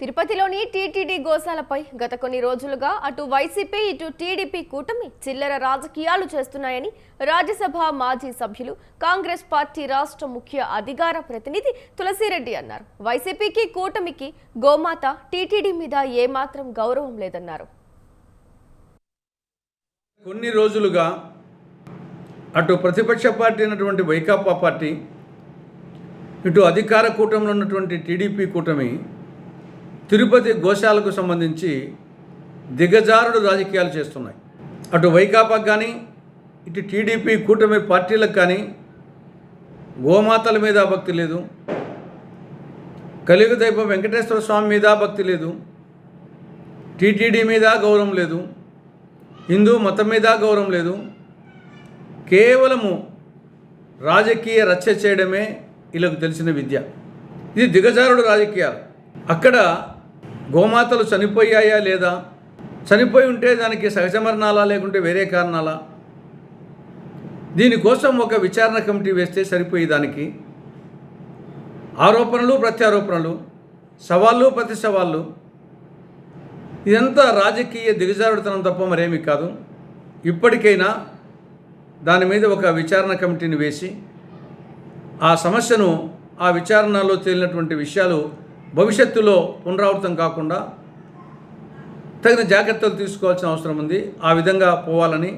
తిరుపతిలోని టీటీడీ గోశాలపై గత కొన్ని రోజులుగా అటు వైసీపీ ఇటు టీడీపీ కూటమి చిల్లర రాజకీయాలు చేస్తున్నాయని రాజ్యసభ మాజీ సభ్యులు కాంగ్రెస్ పార్టీ రాష్ట్ర ముఖ్య అధికార ప్రతినిధి తులసిరెడ్డి అన్నారు. వైసీపీకి కూటమికి గోమాత టీటీడీ మీద ఏమాత్రం గౌరవం లేదన్నారు. కొన్ని రోజులుగా అటు ప్రతిపక్ష పార్టీ అయినటువంటి వైకాపా పార్టీ ఇటు అధికార కూటమిలో ఉన్నటువంటి టీడీపీ కూటమి తిరుపతి గోశాలకు సంబంధించి దిగజారుడు రాజకీయాలు చేస్తున్నాయి. అటు వైకాపాకు కానీ ఇటు టీడీపీ కూటమి పార్టీలకు కానీ గోమాతల మీద భక్తి లేదు, కలియుగ దైవం వెంకటేశ్వర స్వామి మీద భక్తి లేదు, టీటీడీ మీద గౌరవం లేదు, హిందూ మతం మీద గౌరవం లేదు. కేవలము రాజకీయ రచ్చ చేయడమే వీళ్ళకు తెలిసిన విద్య. ఇది దిగజారుడు రాజకీయాలు. అక్కడ గోమాతలు చనిపోయాయా లేదా, చనిపోయి ఉంటే దానికి సహజ మరణాలా లేకుంటే వేరే కారణాలా, దీనికోసం ఒక విచారణ కమిటీ వేస్తే సరిపోయి దానికి ఆరోపణలు ప్రత్యారోపణలు, సవాళ్ళు ప్రతి సవాళ్ళు, ఇదంతా రాజకీయ దిగజారుడుతనం తప్ప మరేమీ కాదు. ఇప్పటికైనా దాని మీద ఒక విచారణ కమిటీని వేసి ఆ సమస్యను ఆ విచారణలో తేలినటువంటి విషయాలు భవిష్యత్తులో పునరావృతం కాకుండా తగిన జాగ్రత్తలు తీసుకోవాల్సిన అవసరం ఉంది. ఆ విధంగా పోవాలని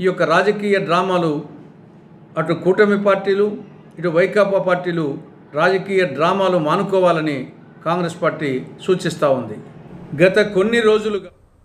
ఈ యొక్క రాజకీయ డ్రామాలు అటు కూటమి పార్టీలు ఇటు వైకాపా పార్టీలు రాజకీయ డ్రామాలు మానుకోవాలని కాంగ్రెస్ పార్టీ సూచిస్తూ ఉంది. గత కొన్ని రోజులుగా